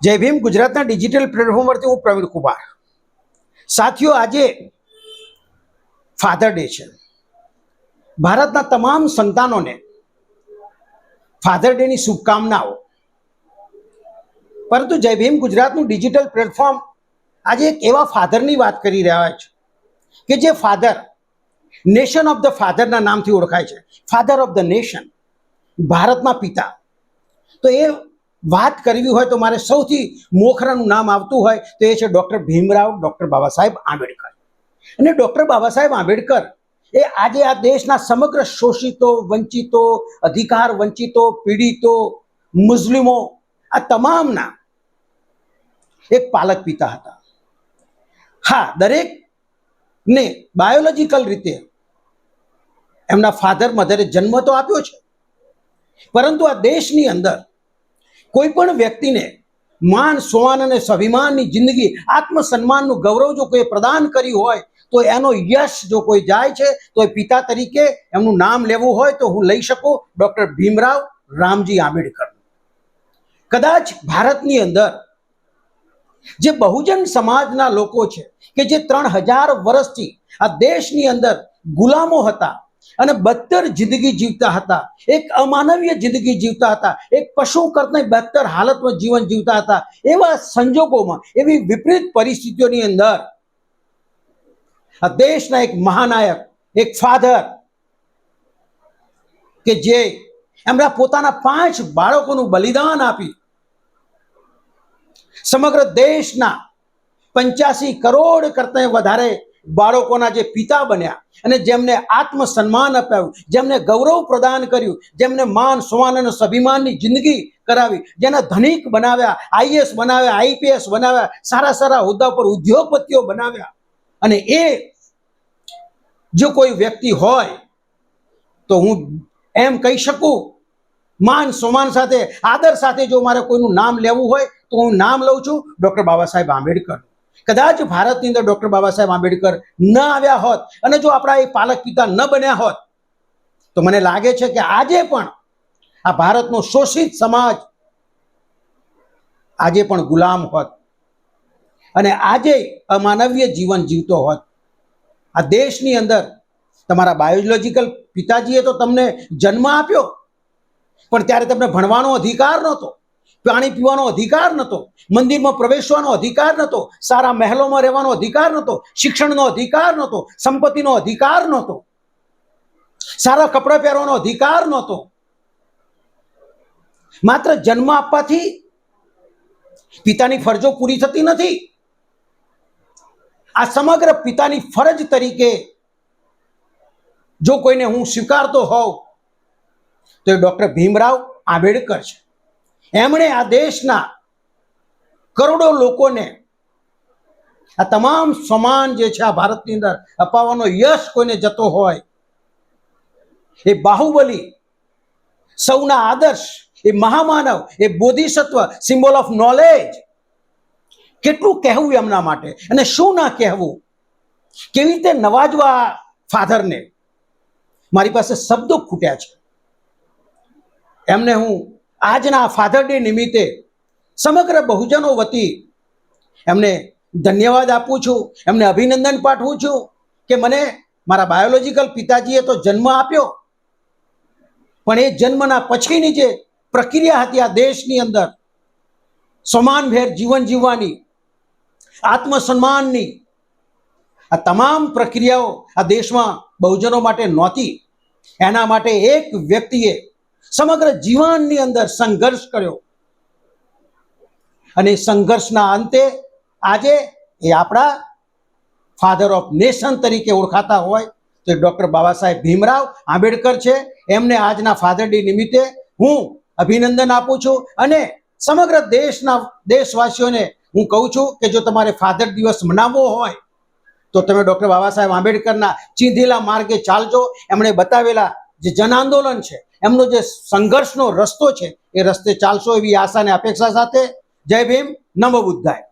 જય ભીમ ગુજરાતના digital platform પરથી હું પ્રવીણ કુમાર. સાથીઓ, આજે ફાધર ડે છે. ભારતના તમામ સંતાનોને ફાધર ડેની શુભકામનાઓ. પરંતુ જય ભીમ ગુજરાતનું ડિજિટલ પ્લેટફોર્મ આજે એક એવા ફાધરની વાત કરી રહ્યા છે કે જે ફાધર નેશન ઓફ ધ ફાધરના નામથી ઓળખાય છે. ફાધર ઓફ ધ નેશન, ભારતના પિતા. તો એ વાત કરવી હોય તો મારે સૌથી મોખરાનું નામ આવતું હોય તો એ છે ડૉક્ટર ભીમરાવ ડૉક્ટર બાબા સાહેબ આંબેડકર. અને ડૉક્ટર બાબા સાહેબ આંબેડકર એ આજે આ દેશના સમગ્ર શોષિતો, વંચિતો, અધિકાર વંચિતો, પીડિતો, મુસ્લિમો, આ તમામના એક પાલક પિતા હતા. હા, દરેકને બાયોલોજીકલ રીતે એમના ફાધર મધરે જન્મ તો આપ્યો છે, પરંતુ આ દેશની અંદર કોઈ પણ વ્યક્તિને માન, સ્વાન અને સ્વાભિમાનની જિંદગી, આત્મસન્માનનું ગૌરવ જો કોઈ પ્રદાન કર્યું હોય તો એનો યશ જો કોઈ જાય છે તો એ પિતા તરીકે એમનું નામ લેવું હોય તો હું લઈ શકું ડૉક્ટર ભીમરાવ રામજી આંબેડકર. કદાચ ભારતની અંદર જે બહુજન સમાજના લોકો છે કે જે 3000 વર્ષથી આ દેશની અંદર ગુલામો હતા અને બદતર જિંદગી જીવતા હતા, એક અમાનવીય જિંદગી જીવતા હતા, એક પશુ કરતા બદતર હાલતમાં જીવન જીવતા હતા, એવા સંજોગોમાં, એવી વિપરીત પરિસ્થિતિઓની અંદર આ દેશના એક મહાનાયક, એક ફાધર કે જે એમના પોતાના 5 બાળકોનું બલિદાન આપી સમગ્ર દેશના 85 કરોડ કરતા વધારે બાળકોના જે પિતા બન્યા અને જેમને આત્મસન્માન અપાવ્યું, જેમને ગૌરવ પ્રદાન કર્યું, જેમને માન, સ્વાન અને સ્વાભિમાનની જિંદગી કરાવી, જેને ધનિક બનાવ્યા, આઈએસ બનાવ્યા, આઈપીએસ બનાવ્યા, સારા સારા હોદ્દા પર ઉદ્યોગપતિઓ બનાવ્યા. અને એ જો કોઈ વ્યક્તિ હોય તો હું એમ કહી શકું, માન સન્માન સાથે, આદર સાથે જો મારે કોઈનું નામ લેવું હોય તો હું નામ લઉં છું ડૉક્ટર બાબા સાહેબ આંબેડકર. કદાચ ભારતની અંદર ડૉક્ટર બાબા સાહેબ આંબેડકર ન આવ્યા હોત અને જો આપણા એ પાલક પિતા ન બન્યા હોત તો મને લાગે છે કે આજે પણ આ ભારતનો શોષિત સમાજ આજે પણ ગુલામ હોત અને આજે અમાનવીય જીવન જીવતો હોત. આ દેશની અંદર તમારા બાયોલોજીકલ પિતાજીએ તો તમને જન્મ આપ્યો, પણ ત્યારે તમને ભણવાનો અધિકાર નહોતો, પાણી પીવાનો અધિકાર નહોતો, મંદિરમાં પ્રવેશવાનો અધિકાર નહોતો, સારા મહેલોમાં રહેવાનો અધિકાર નહોતો, શિક્ષણનો અધિકાર નહોતો, સંપત્તિનો અધિકાર નહોતો, સારા કપડાં પહેરવાનો અધિકાર નહોતો. માત્ર જન્મ આપવાથી પિતાની ફરજો પૂરી થતી નથી. આ સમગ્ર પિતાની ફરજ તરીકે જો કોઈને હું સ્વીકારતો હોઉં તો એ ડૉક્ટર ભીમરાવ આંબેડકર છે. એમણે આ દેશના કરોડો લોકોને આ તમામ સમાન જે છે આ ભારતની અંદર અપાવવાનો યશ કોઈને જતો હોય, એ બાહુબલી, સૌના આદર્શ, એ મહામાનવ, એ બોધિસત્વ, સિમ્બોલ ઓફ નોલેજ. કેટલું કહેવું એમના માટે અને શું ના કહેવું, કેવી રીતે નવાજવા ફાધરને. મારી પાસે શબ્દો ખૂટ્યા છે. એમને હું આજના ફાધર ડે નિમિત્તે સમગ્ર બહુજનો વતી એમને ધન્યવાદ આપું છું, એમને અભિનંદન પાઠવું છું કે મને મારા બાયોલોજીકલ પિતાજીએ તો જન્મ આપ્યો, પણ એ જન્મના પછીની જે પ્રક્રિયા હતી આ દેશની અંદર સમાનભેર જીવન જીવવાની, આત્મસન્માનની, આ તમામ પ્રક્રિયાઓ આ દેશમાં બહુજનો માટે નહોતી. એના માટે એક વ્યક્તિએ સમગ્ર જીવનની અંદર સંઘર્ષ કર્યો અને સંઘર્ષના અંતે આજે એ આપણા ફાધર ઓફ નેશન તરીકે ઓળખાતા હોય તો ડૉક્ટર બાબા સાહેબ ભીમરાવ આંબેડકર છે. એમને આજના ફાધર ડે નિમિત્તે હું અભિનંદન આપું છું અને સમગ્ર દેશવાસીઓને હું કહું છું કે જો તમારે ફાધર દિવસ મનાવવો હોય તો તમે ડૉક્ટર બાબા સાહેબ આંબેડકરના ચીંધેલા માર્ગે ચાલજો. એમણે બતાવેલા જે જન આંદોલન છે, એમનો જે સંઘર્ષનો રસ્તો છે, એ રસ્તે ચાલશો એવી આશા અને અપેક્ષા સાથે જય ભીમ, નમો બુદ્ધાય.